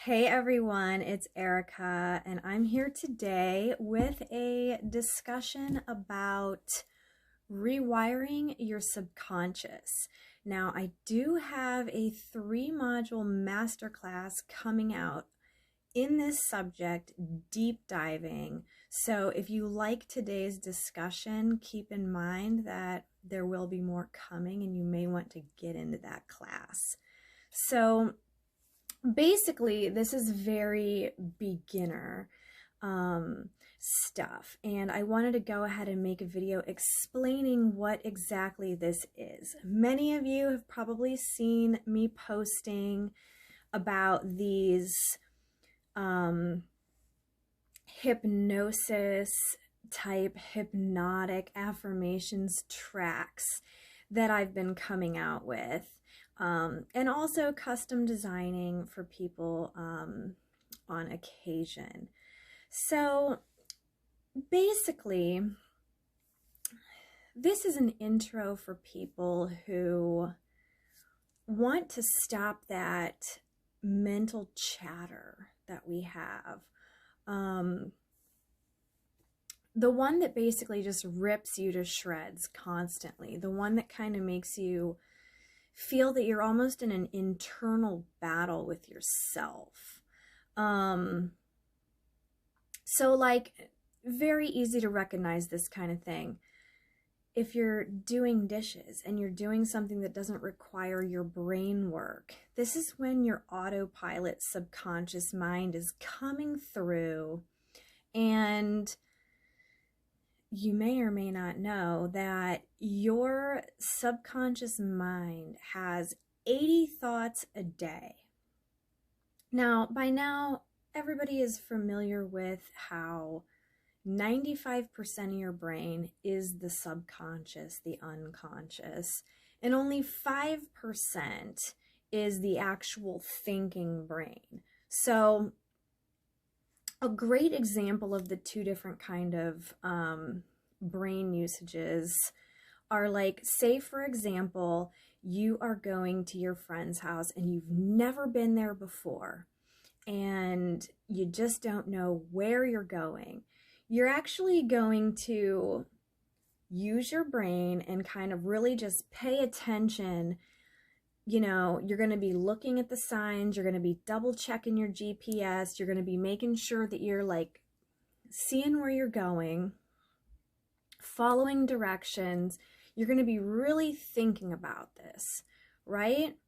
Hey everyone, it's Erica, and I'm here today with a discussion about rewiring your subconscious. Now, I do have a 3-module masterclass coming out in this subject, deep diving. So if you like today's discussion, keep in mind that there will be more coming and you may want to get into that class. So basically, this is very beginner stuff, and I wanted to go ahead and make a video explaining what exactly this is. Many of you have probably seen me posting about these hypnosis type hypnotic affirmations tracks that I've been coming out with. And also custom designing for people on occasion. So basically, this is an intro for people who want to stop that mental chatter that we have. The one that basically just rips you to shreds constantly. The one that kind of makes you feel that you're almost in an internal battle with yourself. So like, very easy to recognize this kind of thing. If you're doing dishes and you're doing something that doesn't require your brain work, this is when your autopilot subconscious mind is coming through, and you may or may not know that your subconscious mind has 80 thoughts a day. Now, by now, everybody is familiar with how 95% of your brain is the subconscious, the unconscious, and only 5% is the actual thinking brain. So a great example of the two different kind of brain usages are, like, say for example, you are going to your friend's house and you've never been there before and you just don't know where you're going. You're actually going to use your brain and kind of really just pay attention. You know, you're going to be looking at the signs, you're going to be double checking your GPS, you're going to be making sure that you're like seeing where you're going, following directions. You're going to be really thinking about this, right?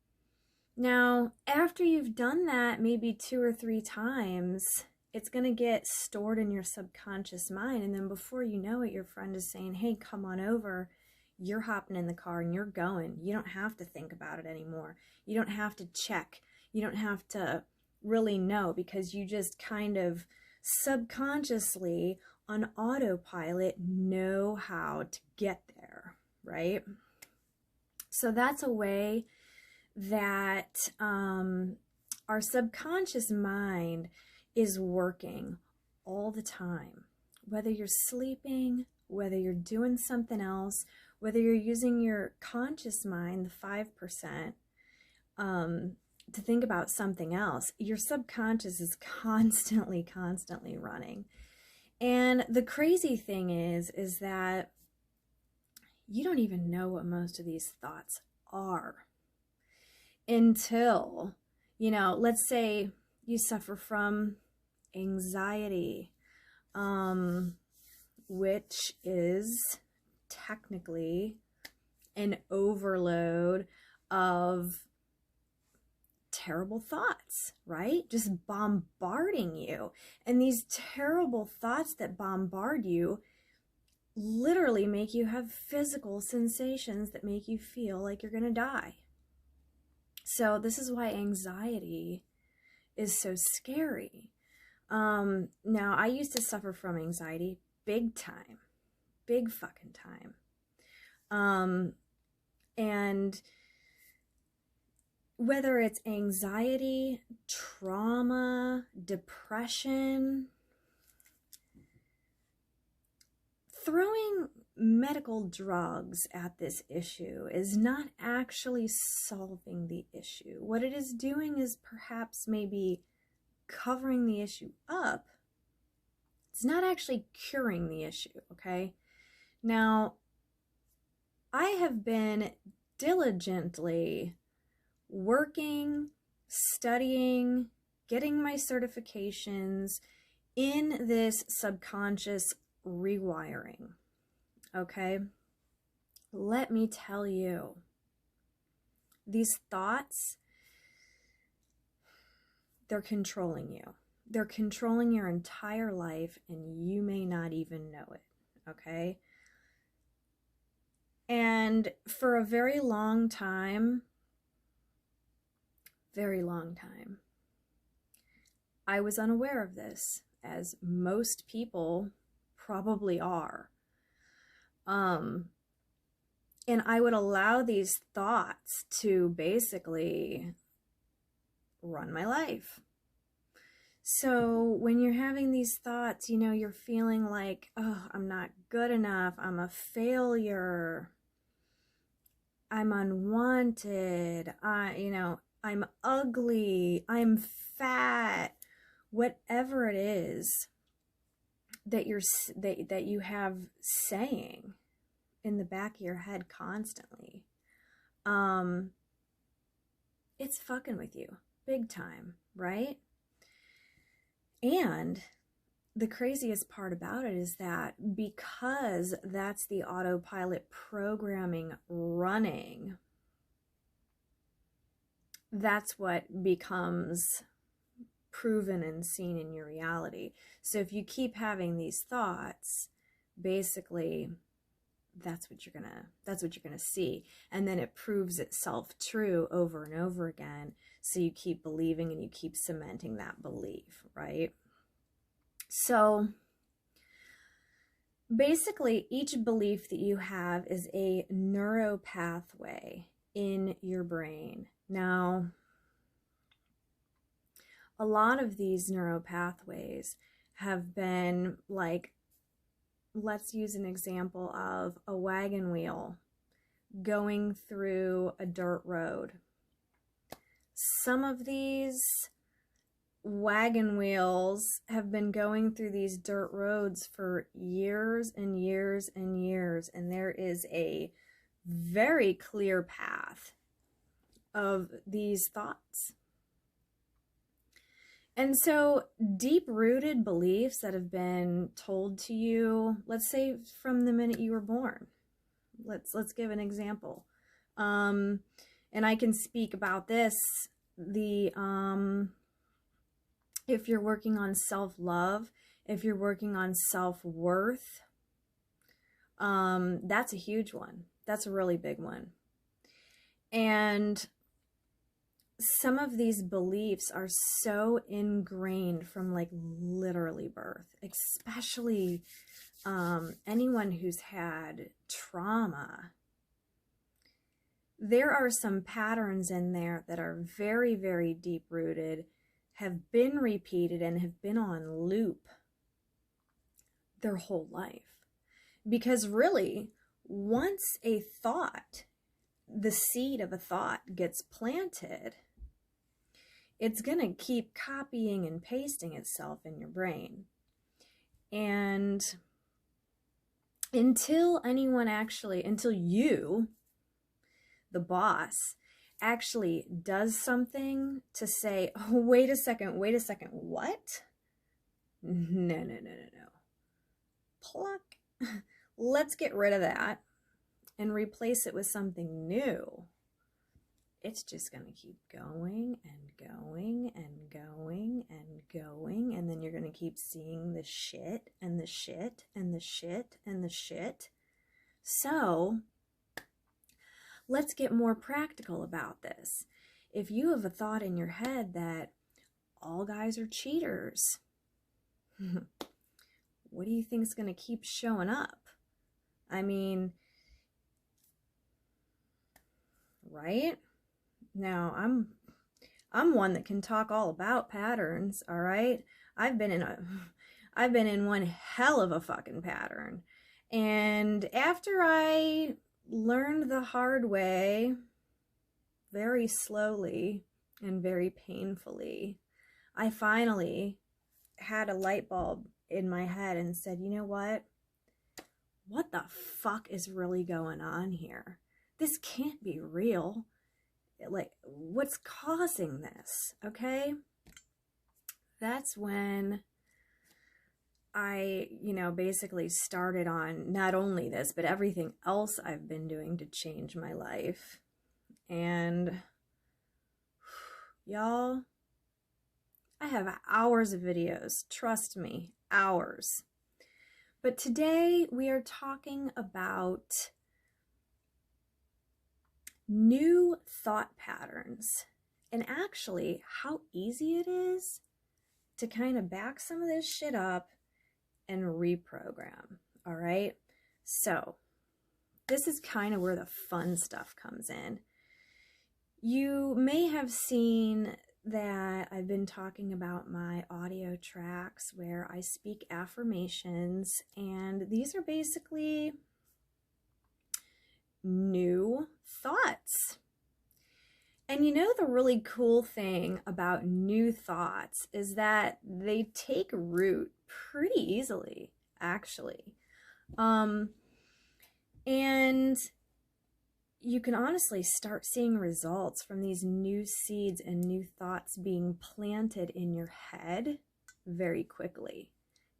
Now, after you've done that maybe 2 or 3 times, it's going to get stored in your subconscious mind, and then before you know it, your friend is saying, hey, come on over. You're hopping in the car and you're going. You don't have to think about it anymore. You don't have to check. You don't have to really know, because you just kind of subconsciously on autopilot know how to get there, right? So that's a way that our subconscious mind is working all the time. Whether you're sleeping, whether you're doing something else, whether you're using your conscious mind, the 5%, to think about something else, your subconscious is constantly running. And the crazy thing is that you don't even know what most of these thoughts are until, you know, let's say you suffer from anxiety, which is technically an overload of terrible thoughts, right? Just bombarding you. And these terrible thoughts that bombard you literally make you have physical sensations that make you feel like you're going to die. So this is why anxiety is so scary. Now, I used to suffer from anxiety big time. Big fucking time. And whether it's anxiety, trauma, depression, throwing medical drugs at this issue is not actually solving the issue. What it is doing is perhaps maybe covering the issue up, it's not actually curing the issue, okay? Now, I have been diligently working, studying, getting my certifications in this subconscious rewiring, okay? Let me tell you, these thoughts, they're controlling you. They're controlling your entire life, and you may not even know it, okay? And for a very long time, I was unaware of this, as most people probably are. And I would allow these thoughts to basically run my life. So when you're having these thoughts, you know, you're feeling like, oh, I'm not good enough, I'm a failure, I'm unwanted, I'm ugly, I'm fat, whatever it is that you have saying in the back of your head constantly, it's fucking with you big time, right? And the craziest part about it is that because that's the autopilot programming running, that's what becomes proven and seen in your reality. So if you keep having these thoughts, basically that's what you're gonna see, and then it proves itself true over and over again. So you keep believing and you keep cementing that belief, right? So basically, each belief that you have is a neuropathway in your brain. Now, a lot of these neuropathways have been like, let's use an example of a wagon wheel going through a dirt road. Some of these wagon wheels have been going through these dirt roads for years and years and years, and there is a very clear path of these thoughts. And so deep-rooted beliefs that have been told to you, let's say from the minute you were born. Let's give an example. And I can speak about this, if you're working on self-love, if you're working on self-worth, that's a huge one. That's a really big one. And some of these beliefs are so ingrained from like literally birth, especially anyone who's had trauma. There are some patterns in there that are very, very deep-rooted, have been repeated, and have been on loop their whole life. Because really, once a thought, the seed of a thought gets planted, it's going to keep copying and pasting itself in your brain. And until you, the boss, actually does something to say, oh, wait a second, what? No. Pluck. Let's get rid of that and replace it with something new. It's just going to keep going and going and going and going. And then you're going to keep seeing the shit and the shit and the shit and the shit. So let's get more practical about this. If you have a thought in your head that all guys are cheaters, what do you think is going to keep showing up? I mean, right? Now, I'm one that can talk all about patterns, all right? I've been in one hell of a fucking pattern. And after I learned the hard way, very slowly and very painfully, I finally had a light bulb in my head and said, you know what? What the fuck is really going on here? This can't be real. Like, what's causing this? Okay? That's when I, basically started on not only this, but everything else I've been doing to change my life. And y'all, I have hours of videos. Trust me, hours. But today we are talking about new thought patterns and actually how easy it is to kind of back some of this shit up and reprogram. All right. So this is kind of where the fun stuff comes in. You may have seen that I've been talking about my audio tracks where I speak affirmations, and these are basically new thoughts. And the really cool thing about new thoughts is that they take root pretty easily, actually. And you can honestly start seeing results from these new seeds and new thoughts being planted in your head very quickly.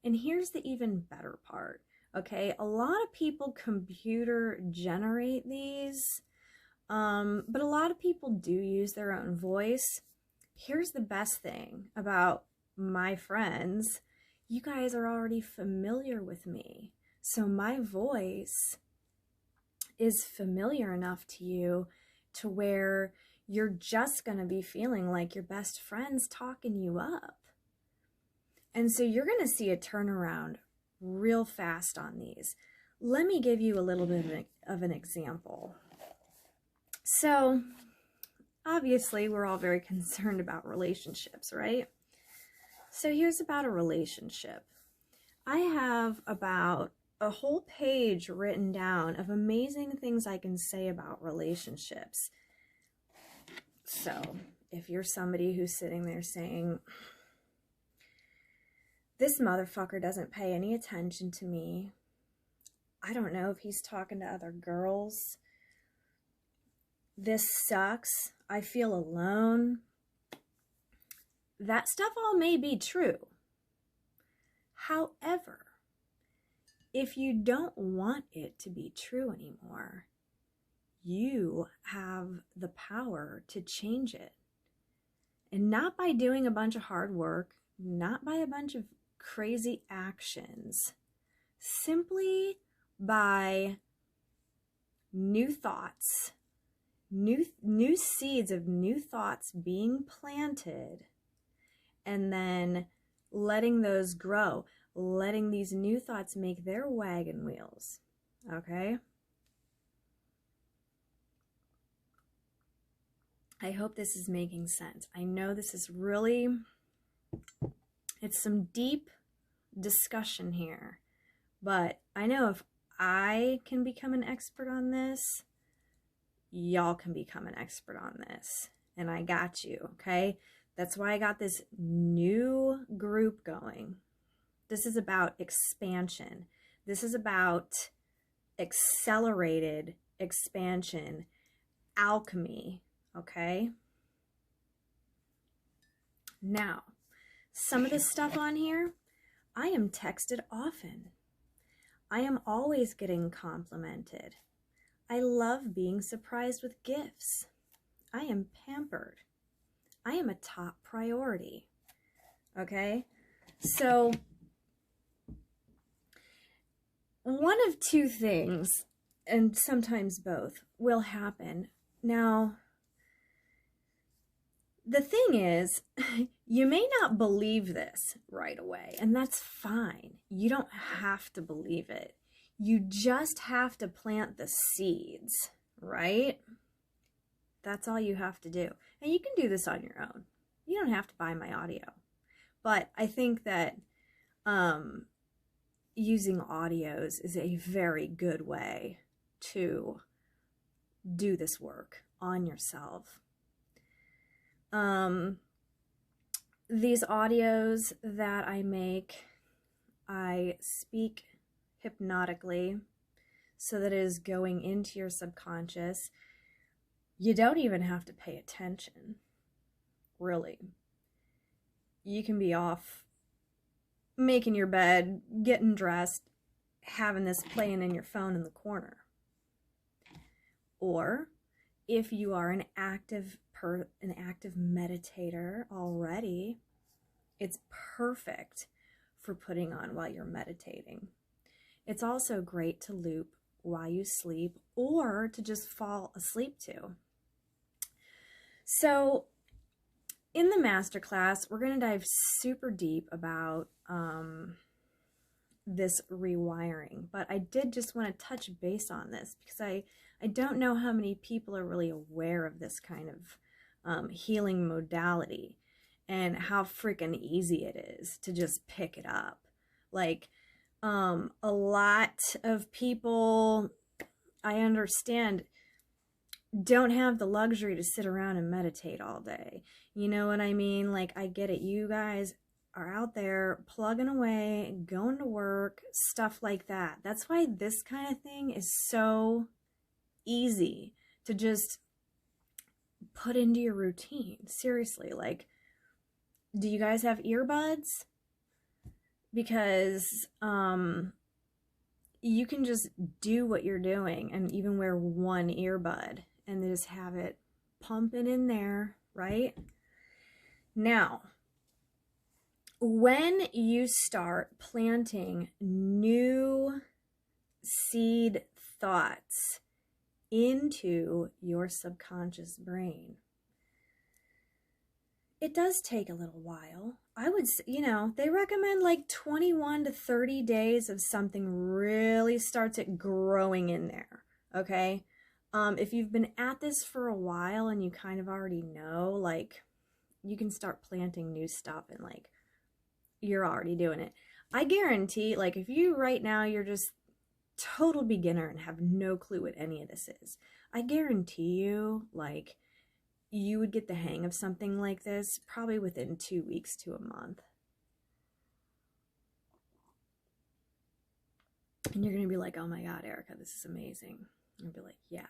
And here's the even better part, okay? A lot of people computer generate these, but a lot of people do use their own voice. Here's the best thing about my friends. You guys are already familiar with me. So my voice is familiar enough to you to where you're just going to be feeling like your best friend's talking you up. And so you're going to see a turnaround real fast on these. Let me give you a little bit of an example. So obviously we're all very concerned about relationships, right? So here's about a relationship. I have about a whole page written down of amazing things I can say about relationships. So if you're somebody who's sitting there saying, this motherfucker doesn't pay any attention to me, I don't know if he's talking to other girls, this sucks, I feel alone, that stuff all may be true. However, if you don't want it to be true anymore, you have the power to change it. And not by doing a bunch of hard work, not by a bunch of crazy actions, simply by new thoughts, new seeds of new thoughts being planted, and then letting those grow. Letting these new thoughts make their wagon wheels, okay? I hope this is making sense. I know this is really, it's some deep discussion here, but I know if I can become an expert on this, y'all can become an expert on this, and I got you, okay? That's why I got this new group going. This is about expansion. This is about accelerated expansion, alchemy, okay? Now, some of this stuff on here, I am texted often. I am always getting complimented. I love being surprised with gifts. I am pampered. I am a top priority, okay? So one of two things, and sometimes both, will happen. Now, the thing is, you may not believe this right away, and that's fine. You don't have to believe it. You just have to plant the seeds, right? That's all you have to do. And you can do this on your own. You don't have to buy my audio. But I think that using audios is a very good way to do this work on yourself. These audios that I make, I speak hypnotically so that it is going into your subconscious. You don't even have to pay attention, really. You can be off making your bed, getting dressed, having this playing in your phone in the corner. Or if you are an active meditator already, it's perfect for putting on while you're meditating. It's also great to loop while you sleep or to just fall asleep to. So in the masterclass, we're going to dive super deep about this rewiring, but I did just want to touch base on this because I don't know how many people are really aware of this kind of healing modality and how freaking easy it is to just pick it up. Like, a lot of people, I understand, don't have the luxury to sit around and meditate all day. You know what I mean? Like, I get it. You guys are out there plugging away, going to work, stuff like that. That's why this kind of thing is so easy to just put into your routine. Seriously, like, do you guys have earbuds? Because you can just do what you're doing and even wear one earbud and just have it pumping in there, right? Now, when you start planting new seed thoughts into your subconscious brain, it does take a little while. I would say, you know, they recommend like 21 to 30 days of something really starts it growing in there, okay? If you've been at this for a while and you kind of already know, like, you can start planting new stuff and, like, you're already doing it. I guarantee, like, if you right now, you're just total beginner and have no clue what any of this is, I guarantee you, like, you would get the hang of something like this probably within 2 weeks to a month. And you're going to be like, oh my God, Erica, this is amazing. And I'll be like, yeah.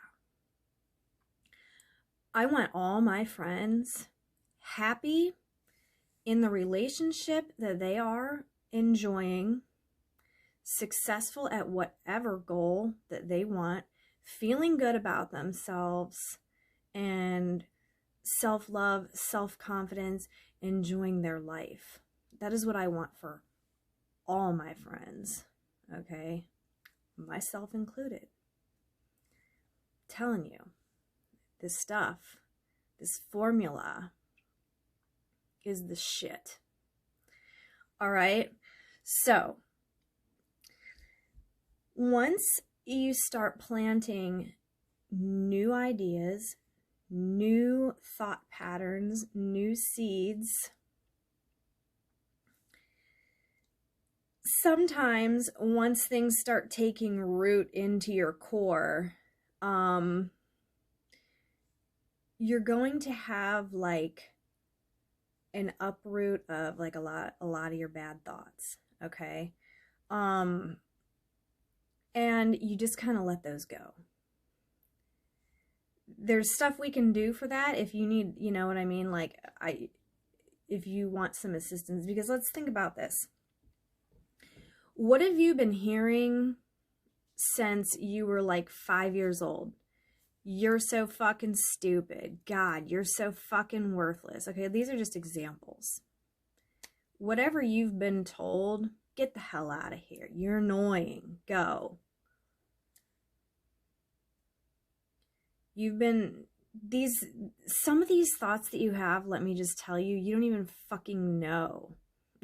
I want all my friends happy in the relationship that they are enjoying, successful at whatever goal that they want, feeling good about themselves, and self-love, self-confidence, enjoying their life. That is what I want for all my friends, okay? Myself included. I'm telling you, this stuff, this formula is the shit. All right? So, once you start planting new ideas, new thought patterns, new seeds, sometimes once things start taking root into your core, you're going to have like an uproot of like a lot of your bad thoughts, okay? And you just kind of let those go. There's stuff we can do for that if you need, you know what I mean? Like, if you want some assistance, because let's think about this. What have you been hearing since you were like 5 years old? You're so fucking stupid. God, you're so fucking worthless. Okay, these are just examples. Whatever you've been told, get the hell out of here. You're annoying. Go. You've been, some of these thoughts that you have, let me just tell you, you don't even fucking know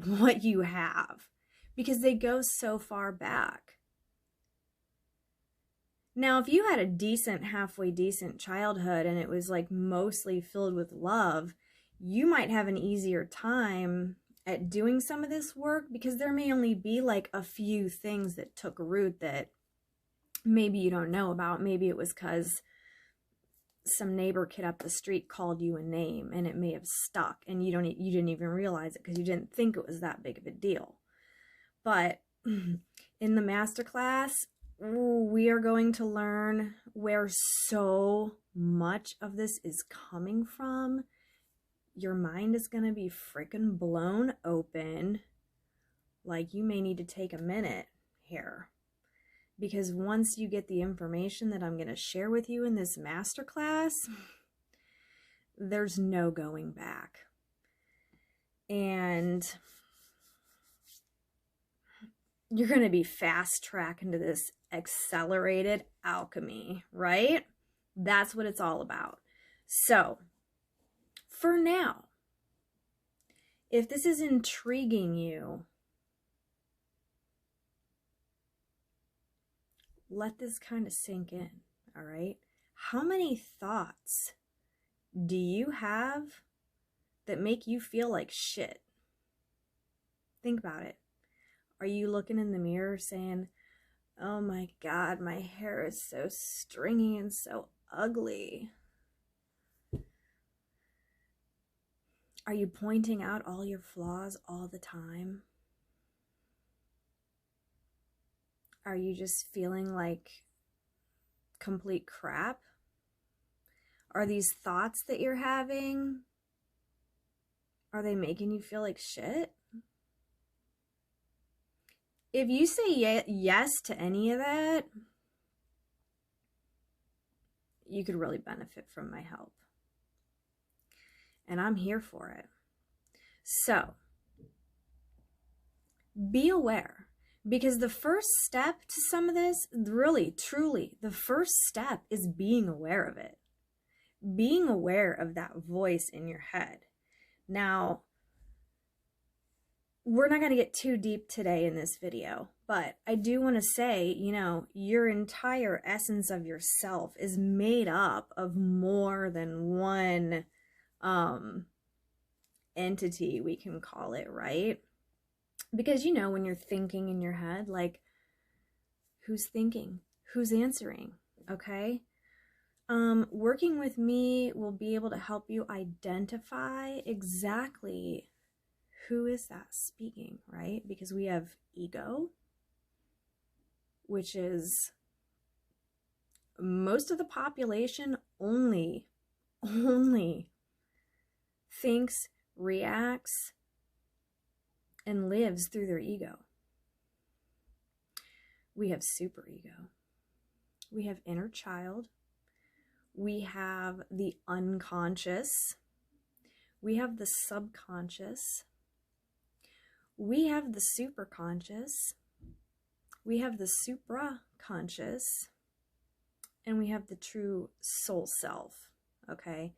what you have because they go so far back. Now, if you had a decent, halfway decent childhood and it was like mostly filled with love, you might have an easier time at doing some of this work because there may only be like a few things that took root that maybe you don't know about. Maybe it was because some neighbor kid up the street called you a name and it may have stuck and you didn't even realize it because you didn't think it was that big of a deal. But in the masterclass, we are going to learn where so much of this is coming from. Your mind is going to be freaking blown open. Like, you may need to take a minute here. Because once you get the information that I'm going to share with you in this masterclass, there's no going back. And you're going to be fast track into this accelerated alchemy, right? That's what it's all about. So, for now, if this is intriguing you, let this kind of sink in, all right? How many thoughts do you have that make you feel like shit? Think about it. Are you looking in the mirror saying, oh my God, my hair is so stringy and so ugly? Are you pointing out all your flaws all the time? Are you just feeling like complete crap? Are these thoughts that you're having, are they making you feel like shit? If you say yes to any of that, you could really benefit from my help. And I'm here for it. So, be aware. Because the first step to some of this, really, truly, the first step is being aware of it. Being aware of that voice in your head. Now, we're not going to get too deep today in this video, but I do want to say, you know, your entire essence of yourself is made up of more than one entity, we can call it, right? Because, you know, when you're thinking in your head, like, who's thinking? Who's answering? Okay? Working with me will be able to help you identify exactly who is that speaking, right? Because we have ego, which is most of the population only thinks, reacts, and lives through their ego. We have superego. We have inner child. We have the unconscious. We have the subconscious. We have the superconscious. We have the supraconscious. And we have the true soul self, okay?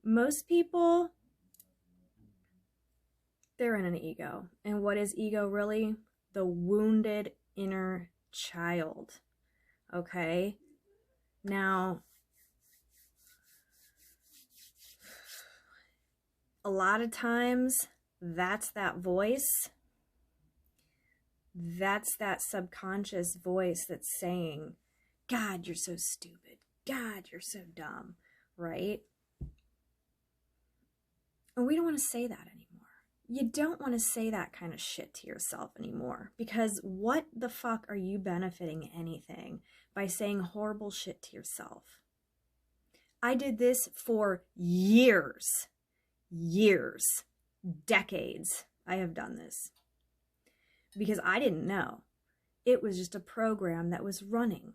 Most people, they're in an ego. And what is ego really? The wounded inner child. Okay? Now, a lot of times, that's that voice. That's that subconscious voice that's saying, God, you're so stupid. God, you're so dumb. Right? And we don't want to say that anymore. You don't want to say that kind of shit to yourself anymore, because what the fuck are you benefiting anything by saying horrible shit to yourself? I did this for years, decades. I have done this because I didn't know. It was just a program that was running.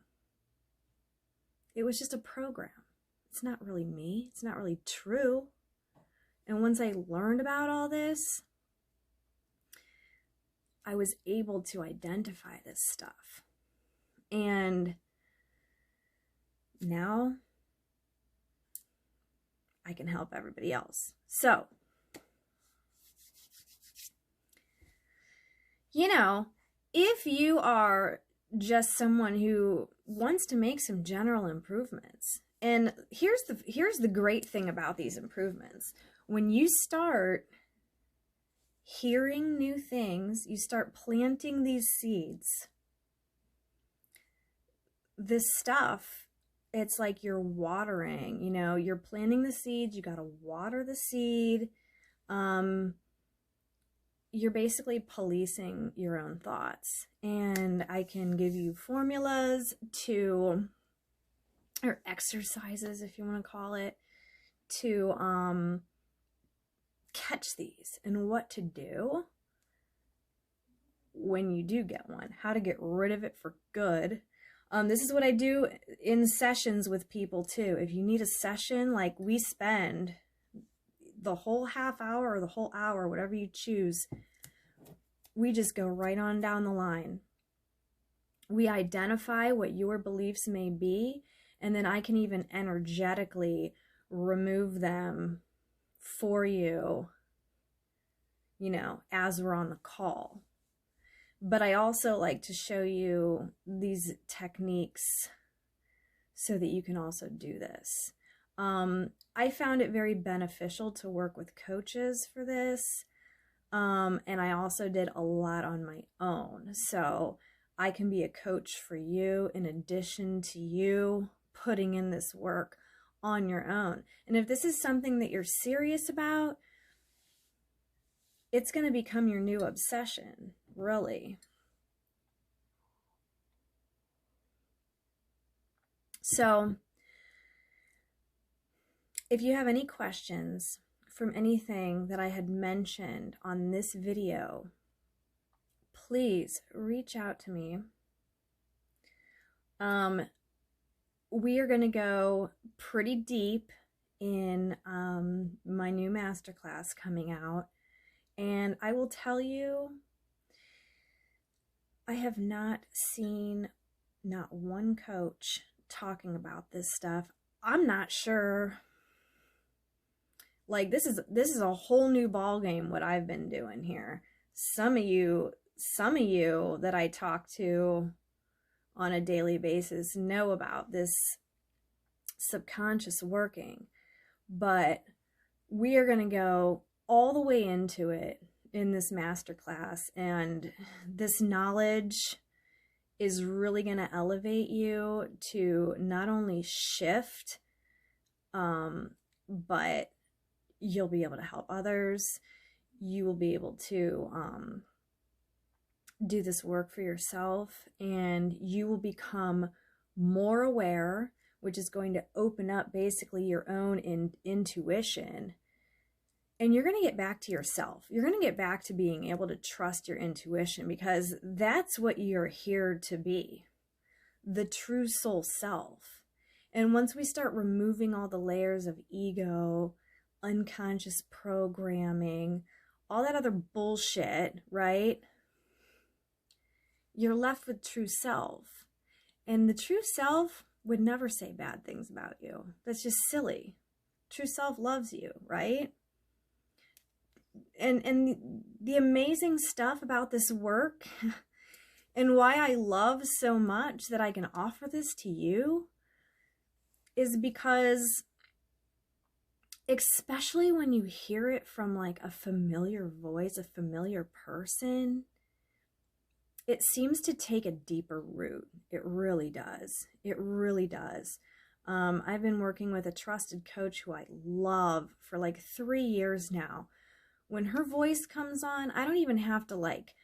It was just a program. It's not really me. It's not really true. And once I learned about all this, I was able to identify this stuff. And now I can help everybody else. So, you know, if you are just someone who wants to make some general improvements, and here's the great thing about these improvements. When you start hearing new things, you start planting these seeds, this stuff it's like you're watering, you know, you're planting the seeds, you got to water the seed. You're basically policing your own thoughts. And I can give you formulas to, or exercises, if you want to call it, to catch these and what to do when you do get one, how to get rid of it for good. This is what I do in sessions with people too. If you need a session, like we spend the whole half hour or the whole hour, whatever you choose, we just go right on down the line. We identify what your beliefs may be, and then I can even energetically remove them for you, you know, as we're on the call. But I also like to show you these techniques so that you can also do this. I found it very beneficial to work with coaches for this. And I also did a lot on my own. So I can be a coach for you in addition to you putting in this work on your own. And if this is something that you're serious about, it's going to become your new obsession, really. So if you have any questions from anything that I had mentioned on this video, please reach out to me. We are going to go pretty deep in my new masterclass coming out. And I will tell you, I have not seen not one coach talking about this stuff. I'm not sure. Like this is a whole new ball game what I've been doing here. Some of you that I talk to on a daily basis know about this subconscious working, but we are going to go all the way into it in this masterclass, and this knowledge is really going to elevate you to not only shift, but you'll be able to help others. You will be able to do this work for yourself, and you will become more aware, which is going to open up basically your own intuition. And you're going to get back to yourself. You're going to get back to being able to trust your intuition, because that's what you're here to be, the true soul self. And once we start removing all the layers of ego, unconscious programming, all that other bullshit, right? You're left with true self. And the true self would never say bad things about you. That's just silly. True self loves you, right? And the amazing stuff about this work and why I love so much that I can offer this to you is because, especially when you hear it from like a familiar voice, a familiar person, it seems to take a deeper root. It really does. It really does. I've been working with a trusted coach who I love for like 3 years now. When her voice comes on, I don't even have to like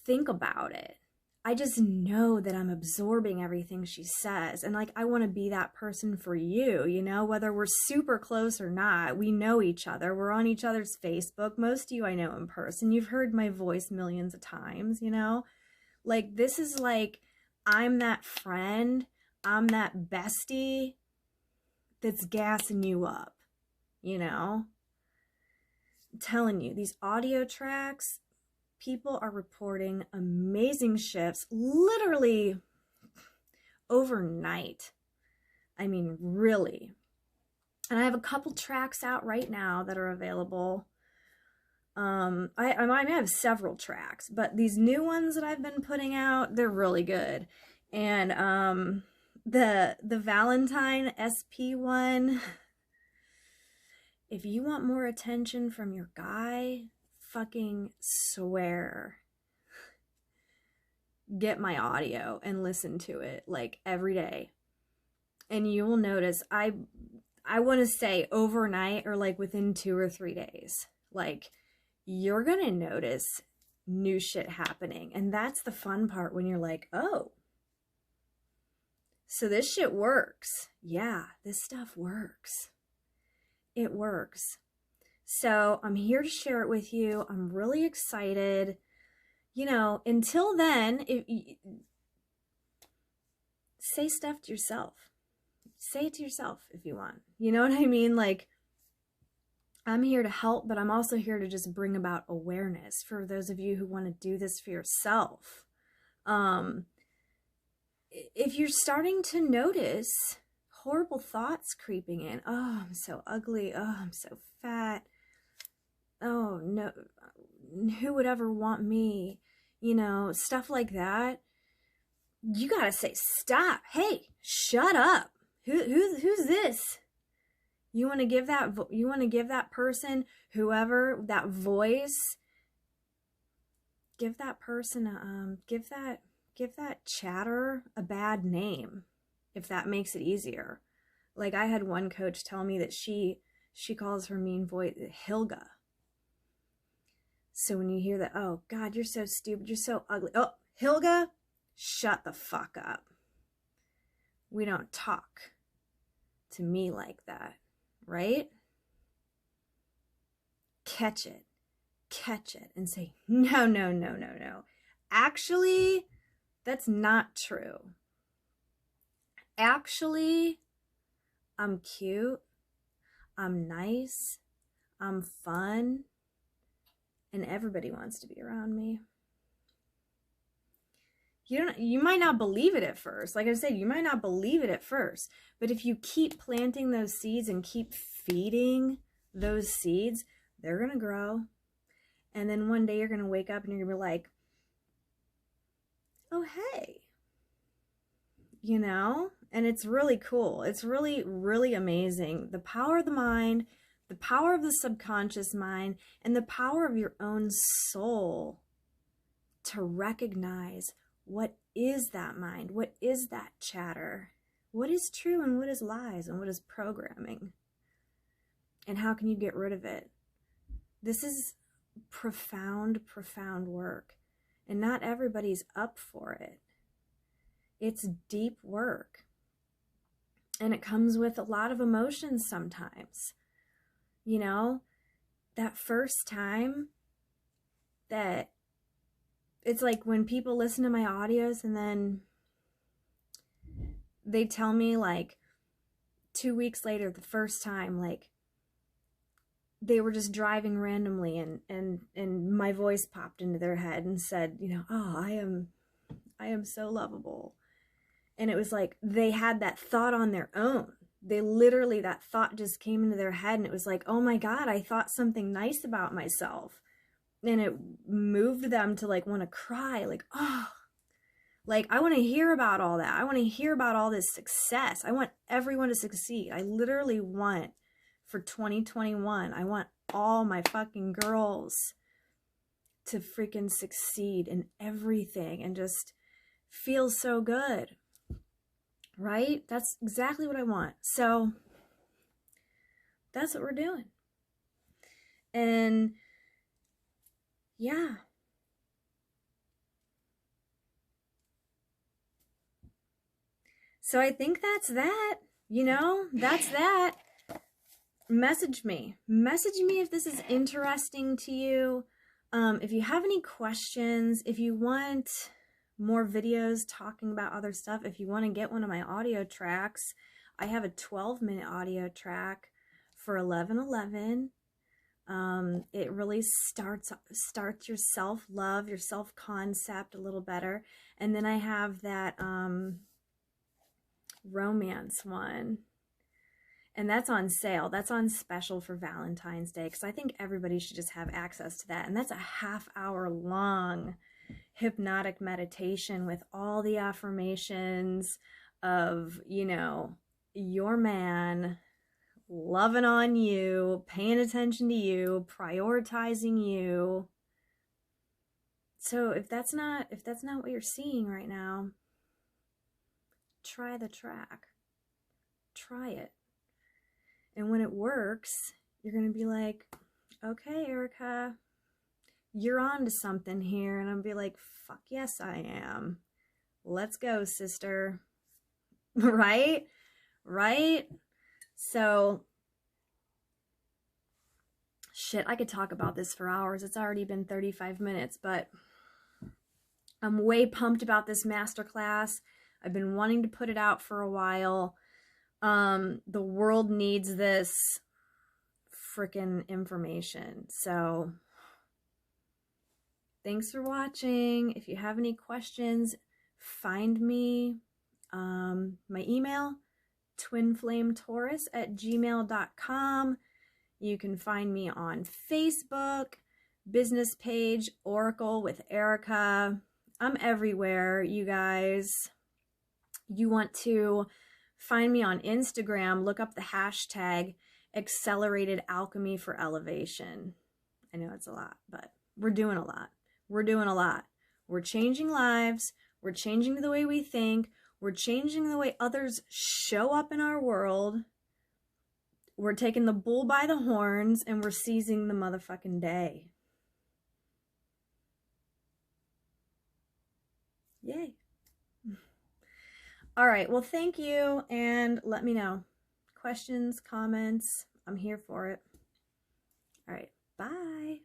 think about it. I just know that I'm absorbing everything she says. And like, I want to be that person for you, you know, whether we're super close or not. We know each other. We're on each other's Facebook. Most of you I know in person. You've heard my voice millions of times, you know. Like, this is like, I'm that friend. I'm that bestie that's gassing you up, you know. I'm telling you, these audio tracks, people are reporting amazing shifts literally overnight. I mean, really. And I have a couple tracks out right now that are available. I might have several tracks, but these new ones that I've been putting out, they're really good. And the Valentine SP one, if you want more attention from your guy, fucking swear, get my audio and listen to it like every day. And you will notice, I want to say overnight or like within 2 or 3 days, like you're going to notice new shit happening. And that's the fun part when you're like, oh, so this shit works. Yeah, this stuff works. It works. So I'm here to share it with you. I'm really excited. You know, until then, say stuff to yourself. Say it to yourself if you want. You know what I mean? Like, I'm here to help, but I'm also here to just bring about awareness for those of you who want to do this for yourself. If you're starting to notice horrible thoughts creeping in, oh, I'm so ugly, oh, I'm so fat, oh, no, who would ever want me, you know, stuff like that, you gotta say, stop, hey, shut up, who's this? You want to give that person, whoever, that voice, give that person, give that chatter a bad name, if that makes it easier. Like, I had one coach tell me that she calls her mean voice Hilga. So when you hear that, oh God, you're so stupid, you're so ugly, oh, Hilga, shut the fuck up. We don't talk to me like that, right? Catch it, and say, no. Actually, that's not true. Actually, I'm cute, I'm nice, I'm fun, and everybody wants to be around me. You might not believe it at first. Like I said, you might not believe it at first, but if you keep planting those seeds and keep feeding those seeds, they're going to grow. And then one day you're going to wake up and you're going to be like, oh, hey, you know, and it's really cool. It's really, really amazing. The power of the mind, the power of the subconscious mind, and the power of your own soul to recognize what is that mind, what is that chatter, what is true and what is lies and what is programming, and how can you get rid of it? This is profound, profound work, and not everybody's up for it. It's deep work, and it comes with a lot of emotions sometimes. You know, that first time that it's like when people listen to my audios and then they tell me like 2 weeks later, the first time, like they were just driving randomly and my voice popped into their head and said, you know, oh, I am so lovable. And it was like they had that thought on their own. They literally, that thought just came into their head and it was like, oh my God, I thought something nice about myself. And it moved them to like want to cry, like, oh, like I want to hear about all that. I want to hear about all this success. I want everyone to succeed. I literally want, for 2021, I want all my fucking girls to freaking succeed in everything and just feel so good, right? That's exactly what I want. So that's what we're doing. And yeah. So I think that's that, you know, that's that. Message me if this is interesting to you. If you have any questions, if you want more videos talking about other stuff, if you want to get one of my audio tracks, I have a 12-minute audio track for 11/11. It really starts your self-love, your self-concept a little better. And then I have that romance one, and that's on sale. That's on special for Valentine's Day, because I think everybody should just have access to that. And that's a half-hour long hypnotic meditation with all the affirmations of, you know, your man loving on you, paying attention to you, prioritizing you. So if that's not what you're seeing right now, try the track. Try it. And when it works, you're going to be like, okay, Erica, you're on to something here. And I'll be like, fuck yes, I am. Let's go, sister. Right? Right? So, shit, I could talk about this for hours. It's already been 35 minutes, but I'm way pumped about this masterclass. I've been wanting to put it out for a while. The world needs this freaking information. So thanks for watching. If you have any questions, find me. My email, twinflametaurus@gmail.com. You can find me on Facebook, business page, Oracle with Erica. I'm everywhere, you guys. You want to find me on Instagram, look up the hashtag Accelerated Alchemy for Elevation. I know it's a lot, but we're doing a lot. We're doing a lot. We're changing lives. We're changing the way we think. We're changing the way others show up in our world. We're taking the bull by the horns and we're seizing the motherfucking day. Yay. All right, well, thank you, and let me know. Questions, comments, I'm here for it. All right, bye.